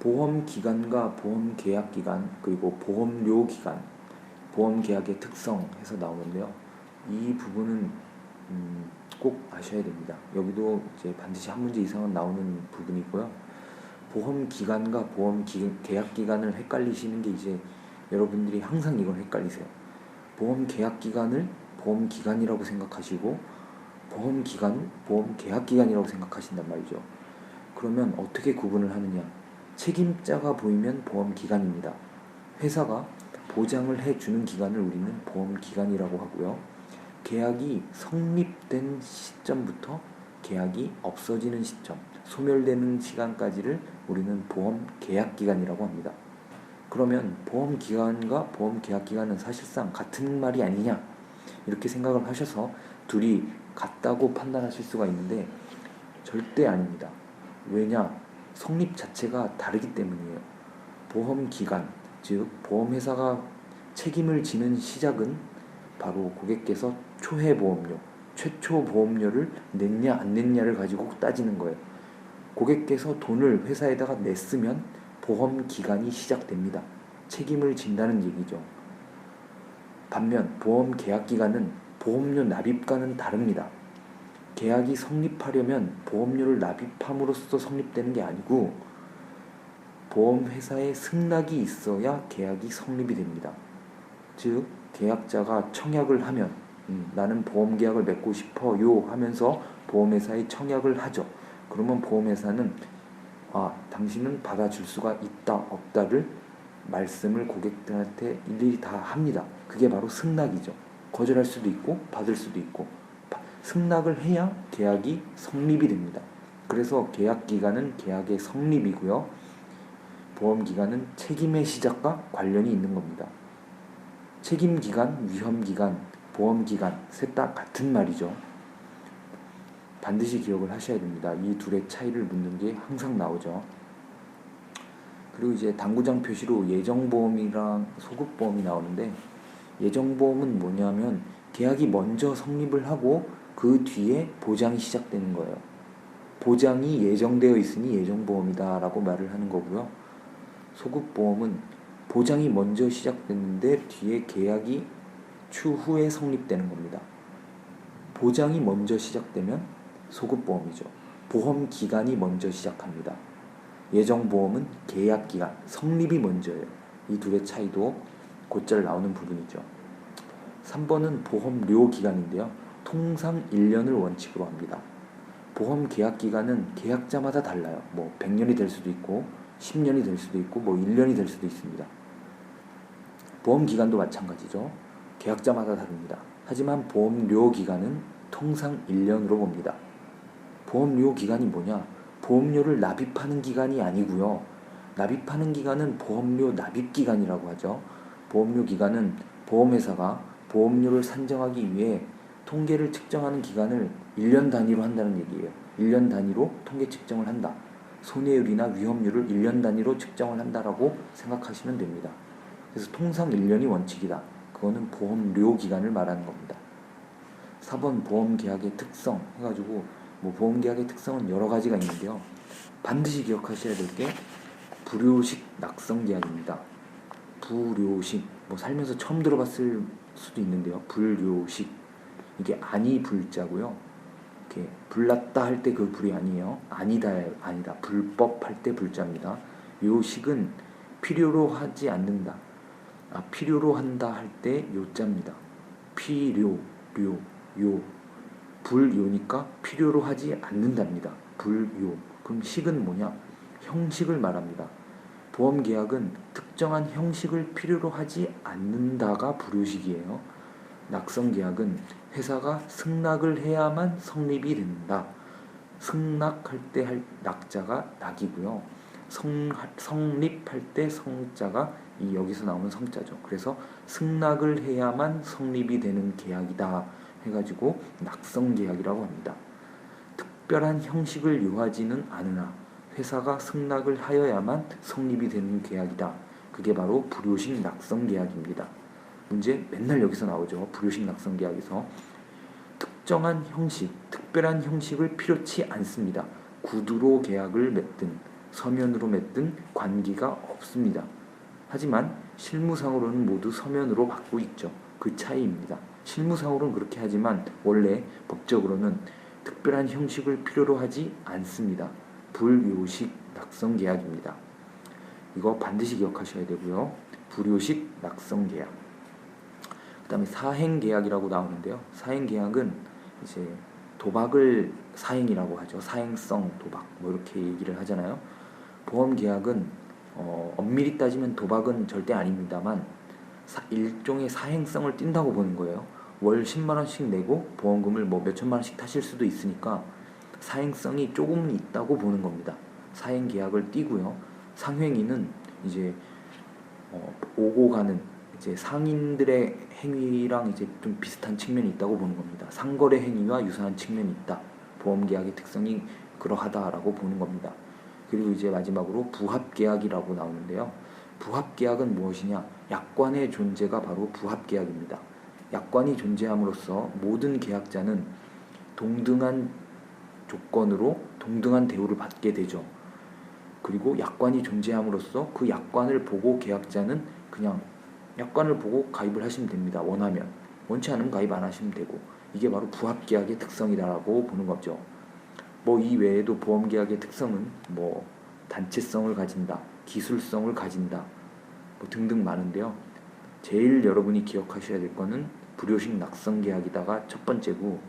보험기간과 보험계약기간 그리고 보험료기간, 보험계약의 특성 해서 나오는데요. 이 부분은 꼭 아셔야 됩니다. 여기도 이제 반드시 한 문제 이상은 나오는 부분이고요. 보험기간과 보험계약기간을 헷갈리시는 게 이제 여러분들이 항상 이걸 헷갈리세요. 보험계약기간을 보험기간이라고 생각하시고 보험기간을 보험계약기간이라고 생각하신단 말이죠. 그러면 어떻게 구분을 하느냐? 책임자가 보이면 보험기간입니다. 회사가 보장을 해주는 기간을 우리는 보험기간이라고 하고요. 계약이 성립된 시점부터 계약이 없어지는 시점, 소멸되는 시간까지를 우리는 보험계약기간이라고 합니다. 그러면 보험기간과 보험계약기간은 사실상 같은 말이 아니냐 이렇게 생각을 하셔서 둘이 같다고 판단하실 수가 있는데 절대 아닙니다. 왜냐? 성립 자체가 다르기 때문이에요. 보험기간, 즉 보험회사가 책임을 지는 시작은 바로 고객께서 초회보험료, 최초 보험료를 냈냐 안 냈냐를 가지고 따지는 거예요. 고객께서 돈을 회사에다가 냈으면 보험기간이 시작됩니다. 책임을 진다는 얘기죠. 반면 보험계약기간은 보험료 납입과는 다릅니다. 계약이 성립하려면 보험료를 납입함으로써 성립되는 게 아니고 보험회사에 승낙이 있어야 계약이 성립이 됩니다. 즉 계약자가 청약을 하면 나는 보험계약을 맺고 싶어요 하면서 보험회사에 청약을 하죠. 그러면 보험회사는 당신은 받아줄 수가 있다 없다를 말씀을 고객들한테 일일이 다 합니다. 그게 바로 승낙이죠. 거절할 수도 있고 받을 수도 있고 승낙을 해야 계약이 성립이 됩니다. 그래서 계약기간은 계약의 성립이고요. 보험기간은 책임의 시작과 관련이 있는 겁니다. 책임기간, 위험기간, 보험기간 셋 다 같은 말이죠. 반드시 기억을 하셔야 됩니다. 이 둘의 차이를 묻는 게 항상 나오죠. 그리고 이제 당구장 표시로 예정보험이랑 소급보험이 나오는데 예정보험은 뭐냐면 계약이 먼저 성립을 하고 그 뒤에 보장이 시작되는 거예요. 보장이 예정되어 있으니 예정보험이다 라고 말을 하는 거고요. 소급보험은 보장이 먼저 시작됐는데 뒤에 계약이 추후에 성립되는 겁니다. 보장이 먼저 시작되면 소급보험이죠. 보험기간이 먼저 시작합니다. 예정보험은 계약기간, 성립이 먼저예요. 이 둘의 차이도 곧잘 나오는 부분이죠. 3번은 보험료기간인데요. 통상 1년을 원칙으로 합니다. 보험계약기간은 계약자마다 달라요. 100년이 될 수도 있고 10년이 될 수도 있고 1년이 될 수도 있습니다. 보험기간도 마찬가지죠. 계약자마다 다릅니다. 하지만 보험료기간은 통상 1년으로 봅니다. 보험료기간이 뭐냐? 보험료를 납입하는 기간이 아니고요. 납입하는 기간은 보험료 납입기간이라고 하죠. 보험료기간은 보험회사가 보험료를 산정하기 위해 통계를 측정하는 기간을 1년 단위로 한다는 얘기예요. 1년 단위로 통계 측정을 한다. 손해율이나 위험률을 1년 단위로 측정을 한다라고 생각하시면 됩니다. 그래서 통상 1년이 원칙이다. 그거는 보험료 기간을 말하는 겁니다. 4번 보험계약의 특성 해가지고 보험계약의 특성은 여러 가지가 있는데요. 반드시 기억하셔야 될 게 불효식 낙성계약입니다. 불효식 살면서 처음 들어봤을 수도 있는데요. 불효식 이게 아니 불자고요. 이렇게 불났다 할 때 그 불이 아니에요. 아니다 불법 할 때 불자입니다. 요식은 필요로 하지 않는다. 필요로 한다 할 때 요자입니다. 필요 요 불요니까 필요로 하지 않는답니다. 불요. 그럼 식은 뭐냐? 형식을 말합니다. 보험계약은 특정한 형식을 필요로 하지 않는다가 불효식이에요. 낙성계약은 회사가 승낙을 해야만 성립이 된다. 승낙할 때 할 낙자가 낙이고요. 성립할 때 성자가 여기서 나오는 성자죠. 그래서 승낙을 해야만 성립이 되는 계약이다 해가지고 낙성계약이라고 합니다. 특별한 형식을 요하지는 않으나 회사가 승낙을 하여야만 성립이 되는 계약이다. 그게 바로 불효식 낙성계약입니다. 문제 맨날 여기서 나오죠. 불효식 낙성계약에서 특정한 형식, 특별한 형식을 필요치 않습니다. 구두로 계약을 맺든 서면으로 맺든 관계가 없습니다. 하지만 실무상으로는 모두 서면으로 받고 있죠. 그 차이입니다. 실무상으로는 그렇게 하지만 원래 법적으로는 특별한 형식을 필요로 하지 않습니다. 불요식 낙성계약입니다. 이거 반드시 기억하셔야 되고요. 불요식 낙성계약. 그 다음에 사행계약이라고 나오는데요. 사행계약은 이제 도박을 사행이라고 하죠. 사행성 도박 뭐 이렇게 얘기를 하잖아요. 보험계약은 엄밀히 따지면 도박은 절대 아닙니다만 일종의 사행성을 띈다고 보는 거예요. 월 10만원씩 내고 보험금을 뭐 몇천만원씩 타실 수도 있으니까 사행성이 조금 있다고 보는 겁니다. 사행계약을 띄고요. 상행위는 이제 오고 가는 이제 상인들의 행위랑 이제 좀 비슷한 측면이 있다고 보는 겁니다. 상거래 행위와 유사한 측면이 있다. 보험계약의 특성이 그러하다라고 보는 겁니다. 그리고 이제 마지막으로 부합계약이라고 나오는데요. 부합계약은 무엇이냐? 약관의 존재가 바로 부합계약입니다. 약관이 존재함으로써 모든 계약자는 동등한 조건으로 동등한 대우를 받게 되죠. 그리고 약관이 존재함으로써 그 약관을 보고 계약자는 그냥 약관을 보고 가입을 하시면 됩니다. 원하면. 원치 않으면 가입 안 하시면 되고, 이게 바로 부합계약의 특성이라고 보는 거죠. 뭐 이 외에도 보험계약의 특성은 뭐 단체성을 가진다, 기술성을 가진다, 뭐 등등 많은데요. 제일 여러분이 기억하셔야 될 거는 불요식 낙성계약이다가 첫 번째고,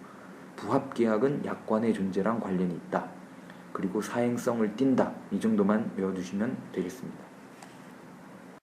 부합계약은 약관의 존재랑 관련이 있다. 그리고 사행성을 띈다. 이 정도만 외워두시면 되겠습니다.